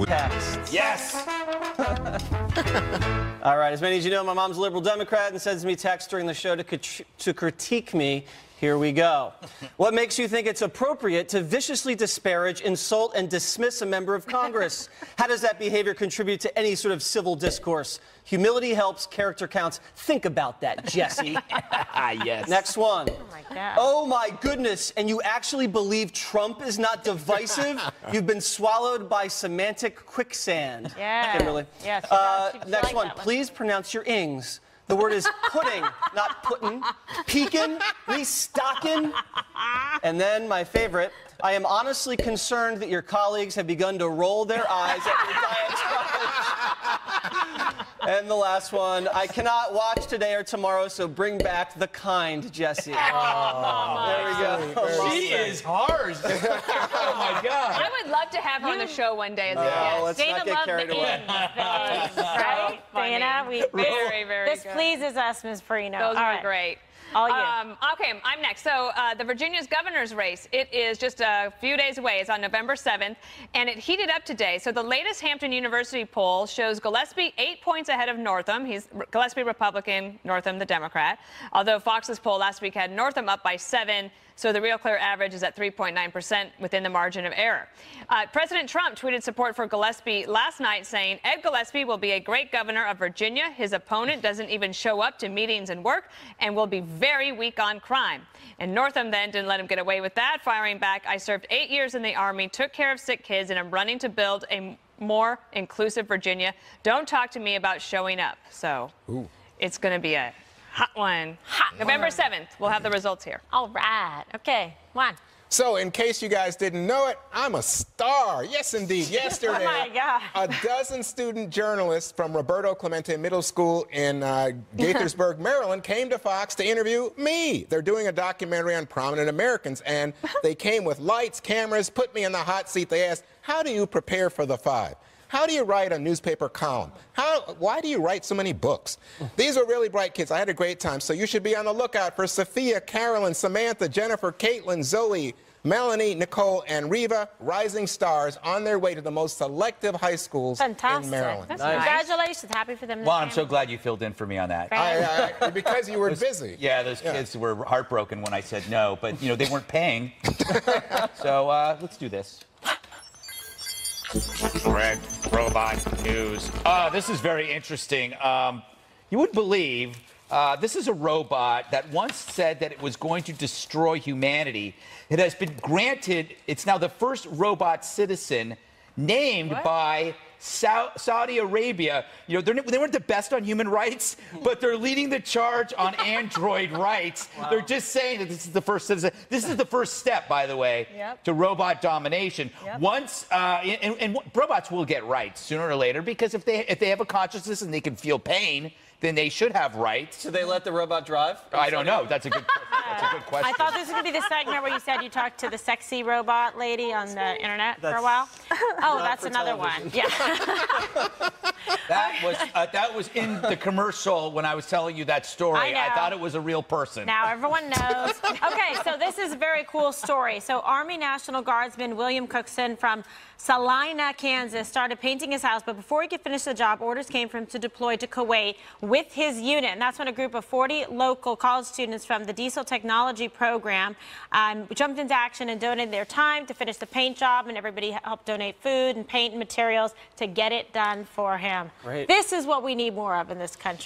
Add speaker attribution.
Speaker 1: Text.
Speaker 2: Yes.
Speaker 1: All right, as many as you know, my mom's a liberal Democrat and sends me texts during the show to critique me. Here we go. What makes you think it's appropriate to viciously disparage, insult, and dismiss a member of Congress? How does that behavior contribute to any sort of civil discourse? Humility helps, character counts. Think about that, Jesse.
Speaker 2: Yes.
Speaker 1: Next one.
Speaker 3: Oh my God.
Speaker 1: Oh my goodness, and you actually believe Trump is not divisive? You've been swallowed by semantic quicksand.
Speaker 3: Yeah.
Speaker 1: Kimberly.
Speaker 3: Yes.
Speaker 1: Next
Speaker 3: like
Speaker 1: one.
Speaker 3: that one.
Speaker 1: Please pronounce your ings. The word is pudding, not puddin'. Peekin', restockin'. And then my favorite, I am honestly concerned that your colleagues have begun to roll their eyes at your diatribe. And the last one, I cannot watch today or tomorrow, so bring back the kind, Jesse. There we go.
Speaker 2: She is harsh. Oh my God.
Speaker 4: I would love to have her on the show one day as a
Speaker 1: No,
Speaker 4: guest.
Speaker 1: let's
Speaker 3: Dana
Speaker 1: not get
Speaker 3: loved
Speaker 1: carried
Speaker 3: the
Speaker 1: away.
Speaker 3: ends, right?
Speaker 4: funny.
Speaker 3: Dana,
Speaker 4: Very, very
Speaker 3: this
Speaker 4: good.
Speaker 3: pleases us, Ms. Perino.
Speaker 4: Those
Speaker 3: All
Speaker 4: were
Speaker 3: right.
Speaker 4: great.
Speaker 3: All you.
Speaker 4: Okay, I'm next. So the Virginia's governor's race, it is just a few days away. It's on November 7th, and it heated up today. So the latest Hampton University poll shows Gillespie 8 points ahead of Northam. He's Gillespie Republican, Northam the Democrat. Although Fox's poll last week had Northam up by 7. So the Real Clear average is at 3.9% within the margin of error. President Trump tweeted support for Gillespie last night, saying, Ed Gillespie will be a great governor of Virginia. His opponent doesn't even show up to meetings and work and will be very weak on crime. And Northam then didn't let him get away with that, firing back, I served 8 years in the Army, took care of sick kids, and I'm running to build a more inclusive Virginia. Don't talk to me about showing up. So it's going to be a hot one. November 7th. We'll have the results here.
Speaker 3: All right. Okay. One.
Speaker 5: So, in case you guys didn't know it, I'm a star. Yes, indeed. Yesterday,
Speaker 3: Oh, my God.
Speaker 5: a dozen student journalists from Roberto Clemente Middle School in Gaithersburg, Maryland, came to Fox to interview me. They're doing a documentary on prominent Americans, and they came with lights, cameras, put me in the hot seat. They asked, how do you prepare for the 5? How do you write a newspaper column? Why do you write so many books? These were really bright kids. I had a great time. So you should be on the lookout for Sophia, Carolyn, Samantha, Jennifer, Caitlin, Zoe, Melanie, Nicole, and Reva, rising stars on their way to the most selective high schools in Maryland.
Speaker 3: That's congratulations. Happy for them.
Speaker 2: Well, I'm so glad you filled in for me on that.
Speaker 5: Because you were busy.
Speaker 2: Yeah, those kids were heartbroken when I said no, but you know they weren't paying. So let's do this. Greg, robot news. This is very interesting. You wouldn't believe this is a robot that once said that it was going to destroy humanity. It has been granted, it's now the first robot citizen named by Saudi Arabia. You know, they weren't the best on human rights, but they're leading the charge on android rights. Wow. They're just saying that this is the first citizen. This is the first step, by the way, to robot domination. Once, and robots will get rights sooner or later, because if they have a consciousness and they can feel pain, then they should have rights.
Speaker 1: Should they let the robot drive?
Speaker 2: I don't know. That's a good question.
Speaker 3: I thought this was going to be the segment where you said you talked to the sexy robot lady on the internet for a while. Oh, that's another one. Yeah.
Speaker 2: That was in the commercial when I was telling you that story. I thought it was a real person.
Speaker 3: Now everyone knows. Okay, so this is a very cool story. So Army National Guardsman William Cookson from Salina, Kansas, started painting his house, but before he could finish the job, orders came for him to deploy to Kuwait with his unit. And that's when a group of 40 local college students from the Diesel Technology program jumped into action and donated their time to finish the paint job, and everybody helped donate food and paint and materials to get it done for him.
Speaker 1: Great.
Speaker 3: This is what we need more of in this country.